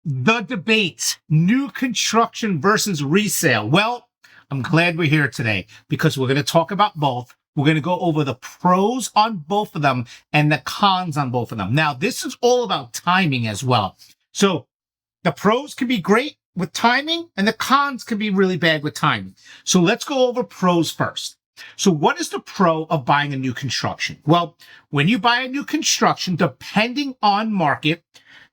The debate, new construction versus resale. Well, I'm glad we're here today because we're going to talk about both. We're going to go over the pros on both of them and the cons on both of them. Now, this is all about timing as well. So the pros can be great with timing and the cons can be really bad with timing. So let's go over pros first. So what is the pro of buying a new construction? Well, when you buy a new construction, depending on market,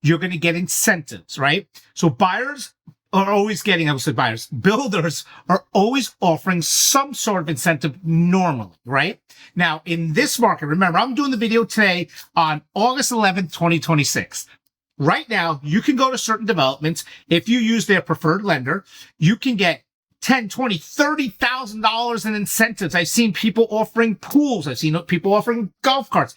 you're going to get incentives, right? So buyers are always getting, I would say buyers, builders are always offering some sort of incentive normally, right? Now, in this market, remember, I'm doing the video today on August 11th, 2026. Right now, you can go to certain developments. If you use their preferred lender, you can get $10, $20, $30,000 in incentives. I've seen people offering pools. I've seen people offering golf carts.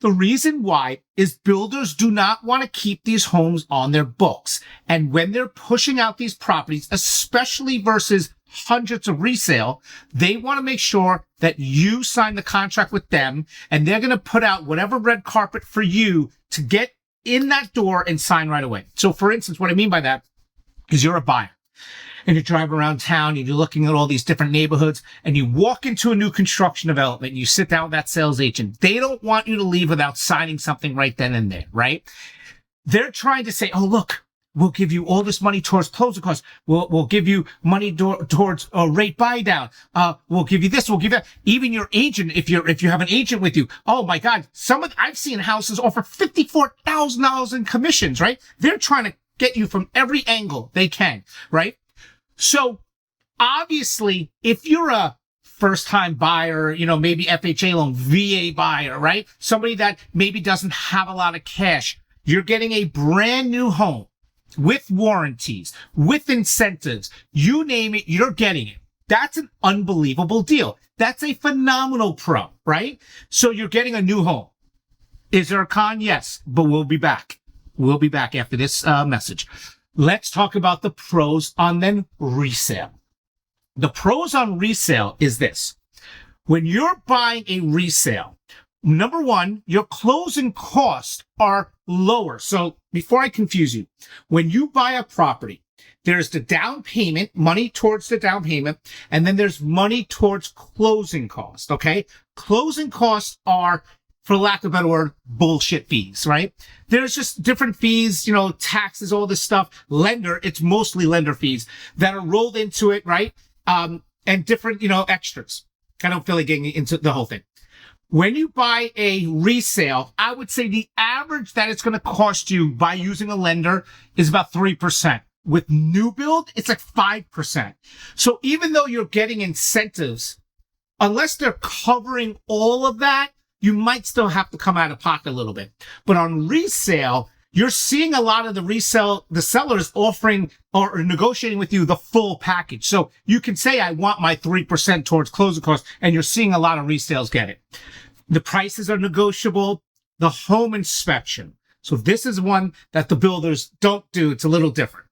The reason why is builders do not want to keep these homes on their books. And when they're pushing out these properties, especially versus hundreds of resale, they want to make sure that you sign the contract with them and they're going to put out whatever red carpet for you to get in that door and sign right away. So for instance, what I mean by that is you're a buyer and you're driving around town and you're looking at all these different neighborhoods and you walk into a new construction development and you sit down with that sales agent. They don't want you to leave without signing something right then and there, right? They're trying to say, oh, look, we'll give you all this money towards closing costs. We'll give you money towards a rate buy down. We'll give you this. We'll give you that. Even your agent, if you have an agent with you, oh my God, I've seen houses offer $54,000 in commissions, right? They're trying to get you from every angle they can, right? So obviously, if you're a first-time buyer, maybe FHA loan, VA buyer, right? Somebody that maybe doesn't have a lot of cash, you're getting a brand new home with warranties, with incentives, you name it, you're getting it. That's an unbelievable deal. That's a phenomenal pro, right? So you're getting a new home. Is there a con? Yes, but we'll be back. We'll be back after this message. Let's talk about the pros on then resale. The pros on resale is this. When you're buying a resale, number one, your closing costs are lower. So before I confuse you, when you buy a property, there's the down payment, money towards the down payment, and then there's money towards closing costs, okay? Closing costs are, for lack of a better word, bullshit fees, right? There's just different fees, taxes, all this stuff. It's mostly lender fees that are rolled into it, right? And different, extras. I don't feel like getting into the whole thing. When you buy a resale, I would say the average that it's going to cost you by using a lender is about 3%. With new build, it's like 5%. So even though you're getting incentives, unless they're covering all of that, you might still have to come out of pocket a little bit. But on resale, you're seeing a lot of the sellers offering or negotiating with you the full package. So you can say, I want my 3% towards closing costs, and you're seeing a lot of resales get it. The prices are negotiable. The home inspection. So this is one that the builders don't do. It's a little different.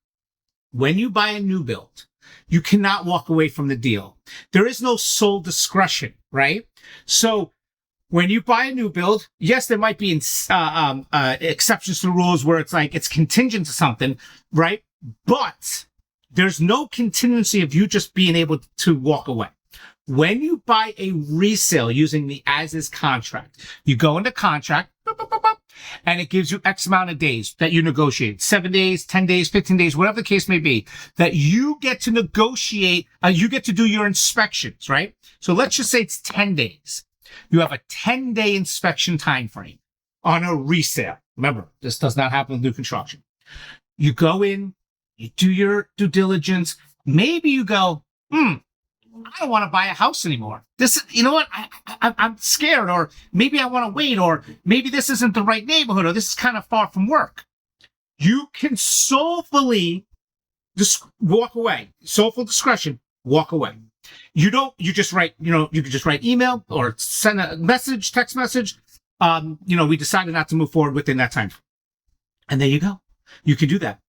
When you buy a new build, you cannot walk away from the deal. There is no sole discretion, right? So when you buy a new build, yes, there might be exceptions to the rules where it's contingent to something, right? But there's no contingency of you just being able to walk away. When you buy a resale using the as-is contract, you go into contract, and it gives you X amount of days that you negotiate. 7 days, 10 days, 15 days, whatever the case may be, that you get to negotiate, you get to do your inspections, right? So let's just say it's 10 days. You have a 10-day inspection time frame on a resale. Remember, this does not happen with new construction. You go in, you do your due diligence. Maybe you go, I don't want to buy a house anymore. I'm scared, or maybe I want to wait, or maybe this isn't the right neighborhood, or this is kind of far from work. You can soulfully just walk away. Soulful discretion, walk away. You just write, you can just write email or send a message, text message. We decided not to move forward within that time. And there you go. You can do that.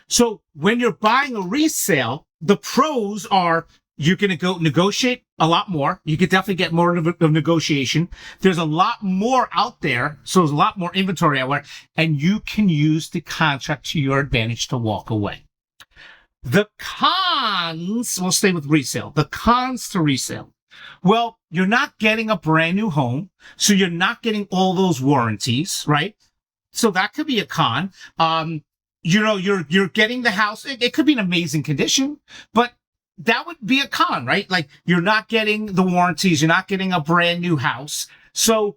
So when you're buying a resale, the pros are You're going to go negotiate a lot more. You could definitely get more of negotiation. There's a lot more out there. So there's a lot more inventory out there, and you can use the contract to your advantage to walk away. The cons, we'll stay with resale. The cons to resale. Well, you're not getting a brand new home. So you're not getting all those warranties, right? So that could be a con. You're getting the house. It could be an amazing condition, but that would be a con, right? Like you're not getting the warranties. You're not getting a brand new house. So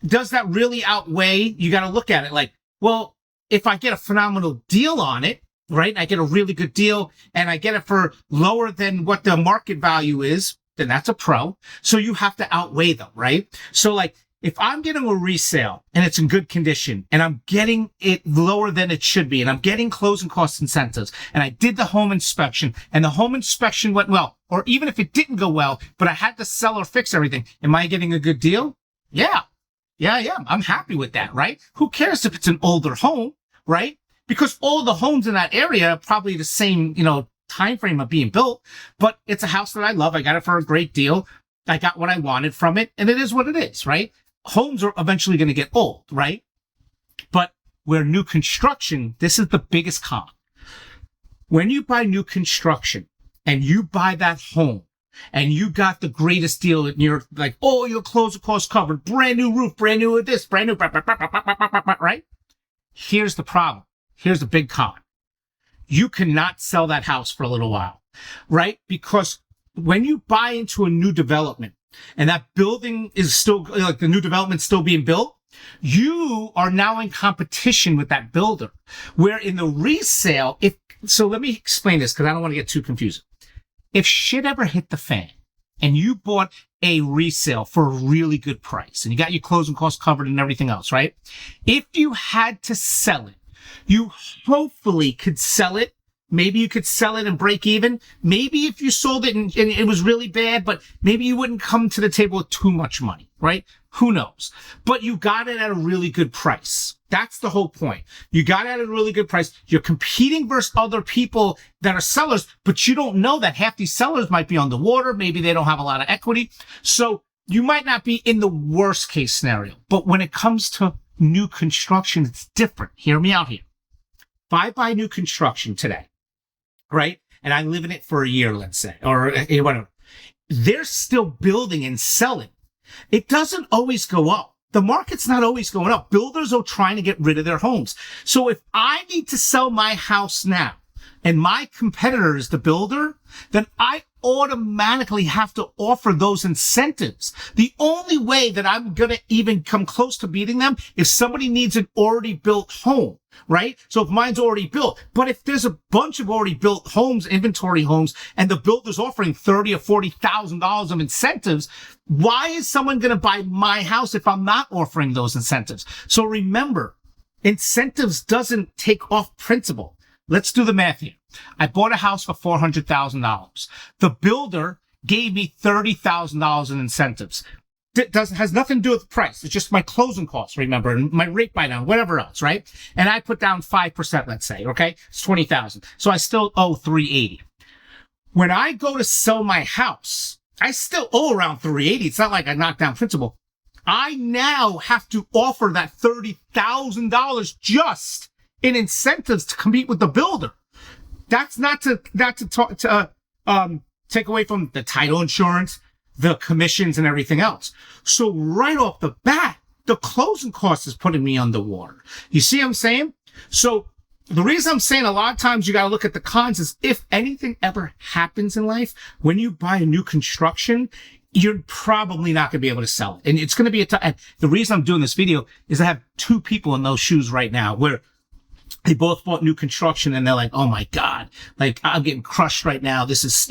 does that really outweigh? You got to look at it like, well, if I get a phenomenal deal on it, right? I get a really good deal and I get it for lower than what the market value is, then that's a pro. So you have to outweigh them, right? So like if I'm getting a resale and it's in good condition and I'm getting it lower than it should be and I'm getting closing cost incentives and I did the home inspection and the home inspection went well, or even if it didn't go well, but I had the seller fix everything, am I getting a good deal? Yeah. I'm happy with that, right? Who cares if it's an older home, right? Because all the homes in that area are probably the same, time frame of being built, but it's a house that I love. I got it for a great deal. I got what I wanted from it, and it is what it is, right? Homes are eventually going to get old, right? But where new construction, this is the biggest con. When you buy new construction and you buy that home and you got the greatest deal and you're like, oh, your closing costs covered, brand new roof, brand new with this, brand new, right? Here's the problem. Here's the big con. You cannot sell that house for a little while, right? Because when you buy into a new development and that building is still, like the new development still being built, you are now in competition with that builder. Where in the resale, so let me explain this because I don't want to get too confused. If shit ever hit the fan and you bought a resale for a really good price and you got your closing costs covered and everything else, right? If you had to sell it, you hopefully could sell it. Maybe you could sell it and break even. Maybe if you sold it and it was really bad, but maybe you wouldn't come to the table with too much money, right? Who knows? But you got it at a really good price. That's the whole point. You got it at a really good price. You're competing versus other people that are sellers, but you don't know that half these sellers might be on the water. Maybe they don't have a lot of equity. So you might not be in the worst case scenario. But when it comes to new construction, it's different. Hear me out here. If I buy new construction today, right, and I live in it for a year, let's say, or whatever, they're still building and selling. It doesn't always go up. The market's not always going up. Builders are trying to get rid of their homes. So if I need to sell my house now and my competitor is the builder, then I automatically have to offer those incentives. The only way that I'm going to even come close to beating them if somebody needs an already built home, right? So if mine's already built, but if there's a bunch of already built homes, inventory homes, and the builder's offering $30,000 or $40,000 of incentives, why is someone going to buy my house if I'm not offering those incentives? So remember, incentives doesn't take off principle. Let's do the math here. I bought a house for $400,000. The builder gave me $30,000 in incentives. Has nothing to do with the price. It's just my closing costs, remember, and my rate buy down, whatever else, right? And I put down 5%, let's say, okay? It's $20,000. So I still owe $380. When I go to sell my house, I still owe around $380. It's not like I knocked down principal. I now have to offer that $30,000 just in incentives to compete with the builder. That's not to take away from the title insurance, the commissions, and everything else. So right off the bat, the closing cost is putting me underwater. You see what I'm saying? So the reason I'm saying a lot of times you got to look at the cons is if anything ever happens in life, when you buy a new construction, you're probably not going to be able to sell it. And it's going to be the reason I'm doing this video is I have two people in those shoes right now where they both bought new construction and they're like, oh my God, like I'm getting crushed right now. This is,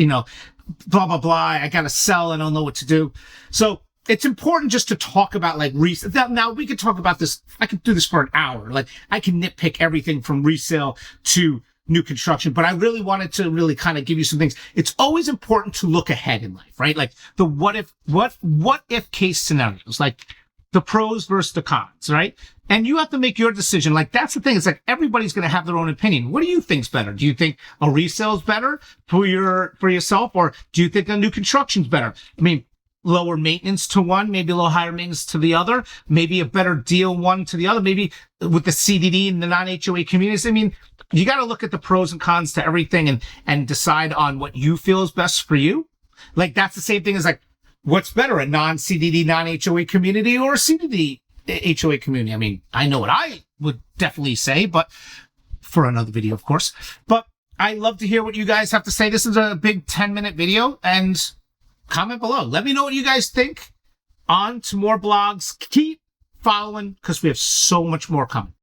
blah, blah, blah. I got to sell. I don't know what to do. So it's important just to talk about like resale. Now we could talk about this. I could do this for an hour. Like I can nitpick everything from resale to new construction, but I really wanted to really kind of give you some things. It's always important to look ahead in life, right? Like the what if case scenarios. Like the pros versus the cons, right? And you have to make your decision. Like, that's the thing. It's like everybody's going to have their own opinion. What do you think's better? Do you think a resale is better for yourself, or do you think a new construction's better? I mean, lower maintenance to one, maybe a little higher maintenance to the other, maybe a better deal one to the other, maybe with the CDD and the non-HOA communities. I mean, you got to look at the pros and cons to everything and decide on what you feel is best for you. Like, that's the same thing as like, what's better, a non-CDD, non-HOA community or a CDD HOA community? I mean, I know what I would definitely say, but for another video, of course. But I love to hear what you guys have to say. This is a big 10-minute video, and comment below. Let me know what you guys think. On to more blogs. Keep following, because we have so much more coming.